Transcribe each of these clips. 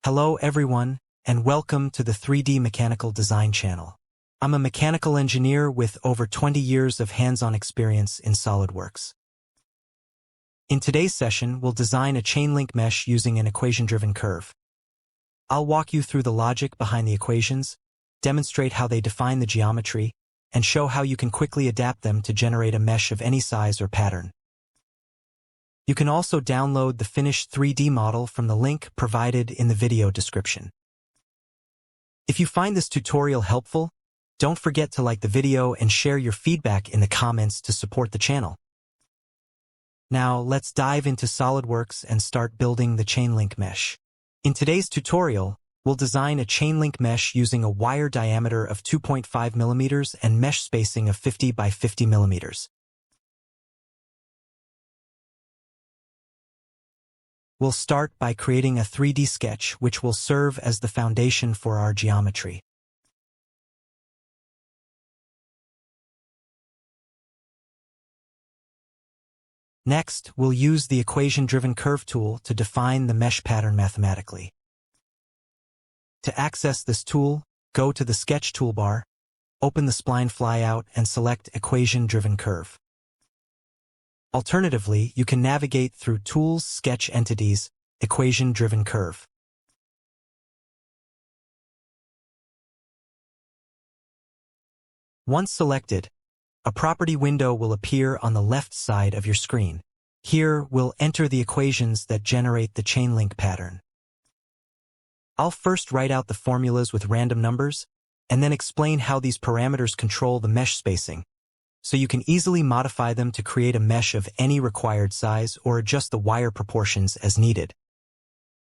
Hello everyone, and welcome to the 3D Mechanical Design channel. I'm a mechanical engineer with over 20 years of hands-on experience in SolidWorks. In today's session, we'll design a chain link mesh using an equation-driven curve. I'll walk you through the logic behind the equations, demonstrate how they define the geometry, and show how you can quickly adapt them to generate a mesh of any size or pattern. You can also download the finished 3D model from the link provided in the video description. If you find this tutorial helpful, don't forget to like the video and share your feedback in the comments to support the channel. Now, let's dive into SolidWorks and start building the chain link mesh. In today's tutorial, we'll design a chain link mesh using a wire diameter of 2.5 mm and mesh spacing of 50 by 50 mm. We'll start by creating a 3D sketch which will serve as the foundation for our geometry. Next, we'll use the equation-driven curve tool to define the mesh pattern mathematically. To access this tool, go to the Sketch toolbar, open the spline flyout, and select Equation-driven curve. Alternatively, you can navigate through Tools, Sketch Entities, Equation-driven curve. Once selected, a property window will appear on the left side of your screen. Here, we'll enter the equations that generate the chain link pattern. I'll first write out the formulas with random numbers, and then explain how these parameters control the mesh spacing, so you can easily modify them to create a mesh of any required size or adjust the wire proportions as needed.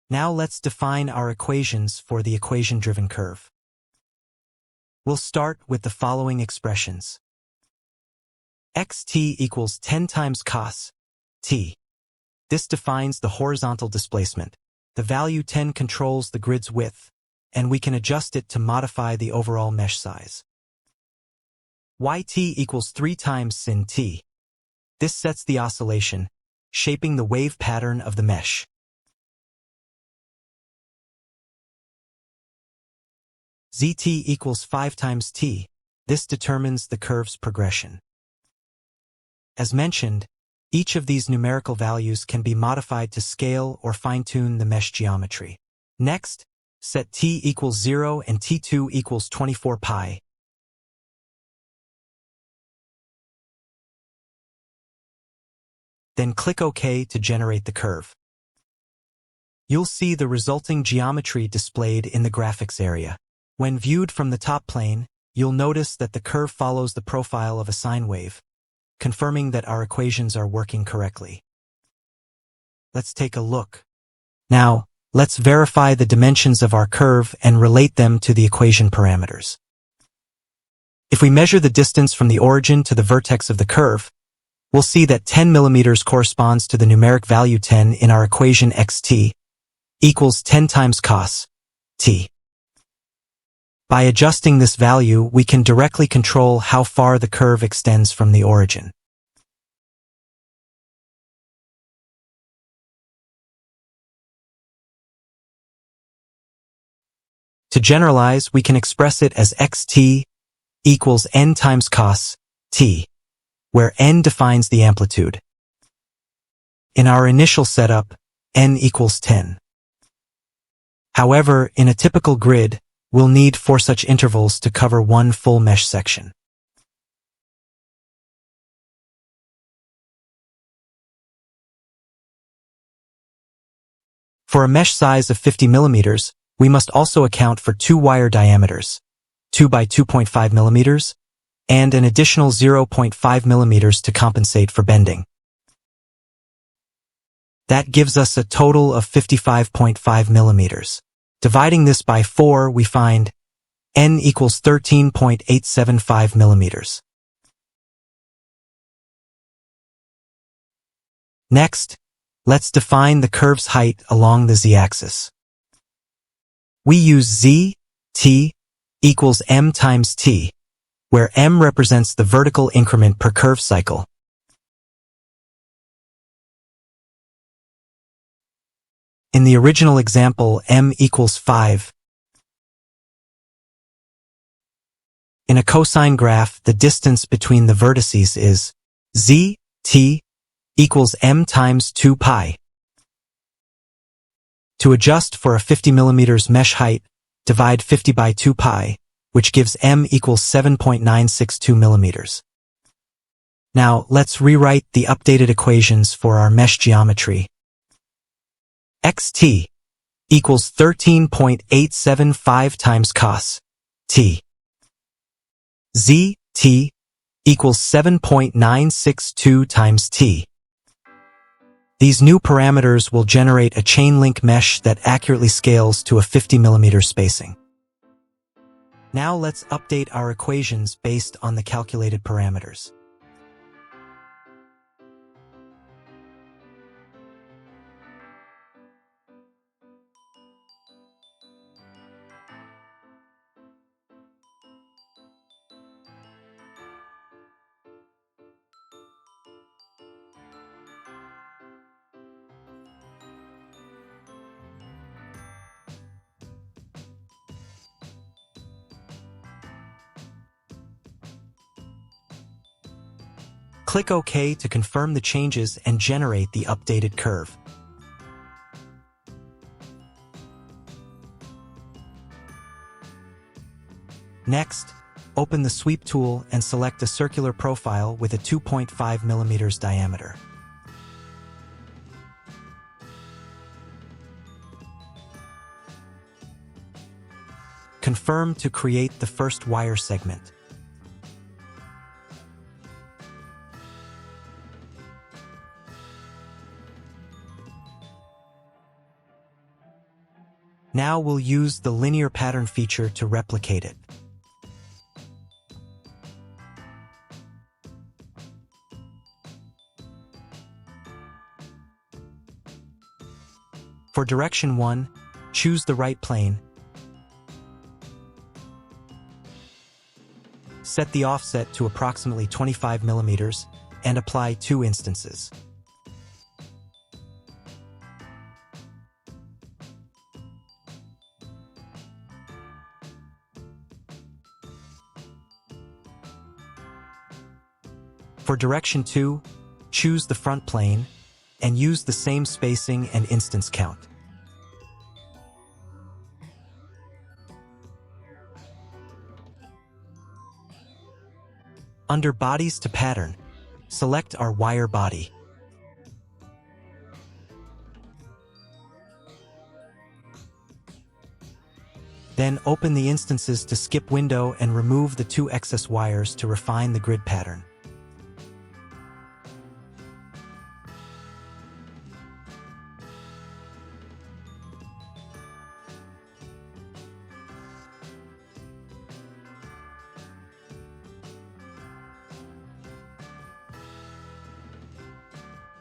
Now let's define our equations for the equation-driven curve. We'll start with the following expressions. xt equals 10 times cos t. This defines the horizontal displacement. The value 10 controls the grid's width, and we can adjust it to modify the overall mesh size. Yt equals 3 times sin t. This sets the oscillation, shaping the wave pattern of the mesh. Zt equals 5 times t. This determines the curve's progression. As mentioned, each of these numerical values can be modified to scale or fine-tune the mesh geometry. Next, set t equals 0 and t2 equals 24 pi. Then click OK to generate the curve. You'll see the resulting geometry displayed in the graphics area. When viewed from the top plane, you'll notice that the curve follows the profile of a sine wave, confirming that our equations are working correctly. Let's take a look. Now, let's verify the dimensions of our curve and relate them to the equation parameters. If we measure the distance from the origin to the vertex of the curve, we'll see that 10 mm corresponds to the numeric value 10 in our equation xt equals 10 times cos t. By adjusting this value, we can directly control how far the curve extends from the origin. To generalize, we can express it as xt equals n times cos t, where n defines the amplitude. In our initial setup, n equals 10. However, in a typical grid, we'll need 4 such intervals to cover one full mesh section. For a mesh size of 50 mm, we must also account for 2 wire diameters, 2 by 2.5 mm, and an additional 0.5 mm to compensate for bending. That gives us a total of 55.5 mm. Dividing this by 4, we find n equals 13.875 mm. Next, let's define the curve's height along the z-axis. We use z, t, equals m times t, where m represents the vertical increment per curve cycle. In the original example, m equals 5. In a cosine graph, the distance between the vertices is z, t, equals m times 2 pi. To adjust for a 50 mm mesh height, divide 50 by 2 pi, which gives m equals 7.962 mm. Now, let's rewrite the updated equations for our mesh geometry. xt equals 13.875 times cos t. zt equals 7.962 times t. These new parameters will generate a chain link mesh that accurately scales to a 50 mm spacing. Now let's update our equations based on the calculated parameters. Click OK to confirm the changes and generate the updated curve. Next, open the sweep tool and select a circular profile with a 2.5 mm diameter. Confirm to create the first wire segment. Now we'll use the linear pattern feature to replicate it. For direction 1, choose the right plane. Set the offset to approximately 25 mm and apply 2 instances. For direction 2, choose the front plane and use the same spacing and instance count. Under Bodies to Pattern, select our wire body. Then open the instances to skip window and remove the 2 excess wires to refine the grid pattern.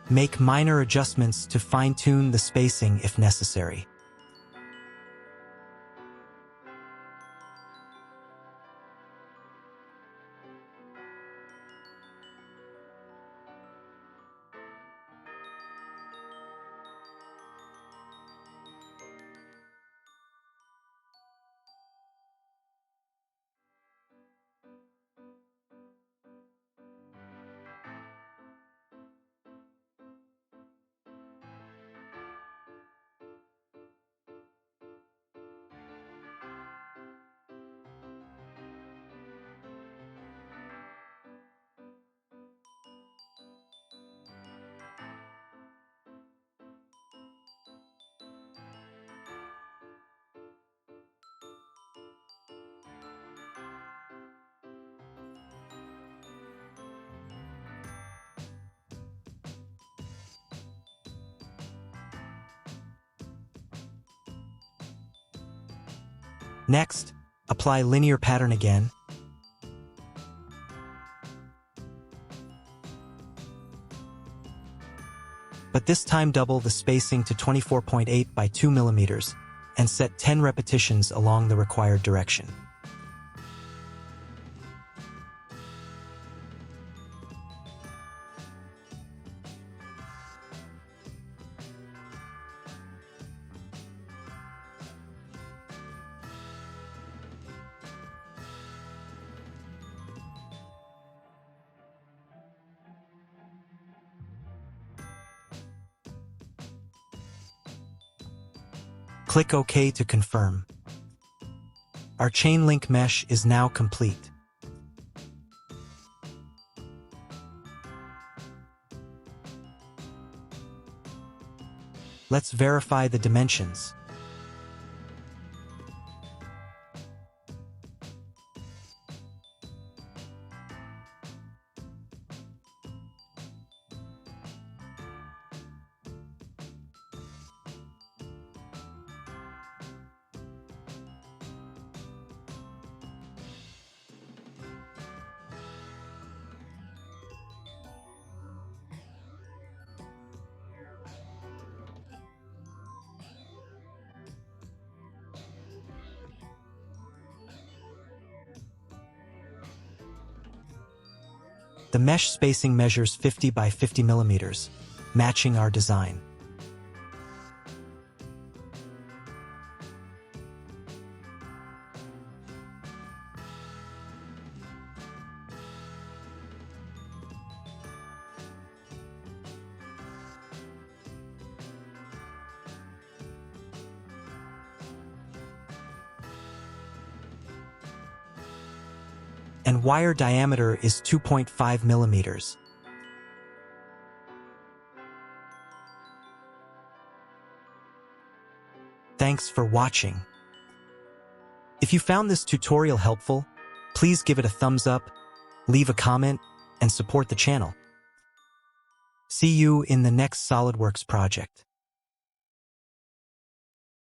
Make minor adjustments to fine-tune the spacing if necessary. Next, apply linear pattern again. But this time double the spacing to 24.8 by 2 mm and set 10 repetitions along the required direction. Click OK to confirm. Our chain link mesh is now complete. Let's verify the dimensions. The mesh spacing measures 50 by 50 millimeters, matching our design. And wire diameter is 2.5 millimeters. Thanks for watching. If you found this tutorial helpful, please give it a thumbs up, leave a comment, and support the channel. See you in the next SolidWorks project.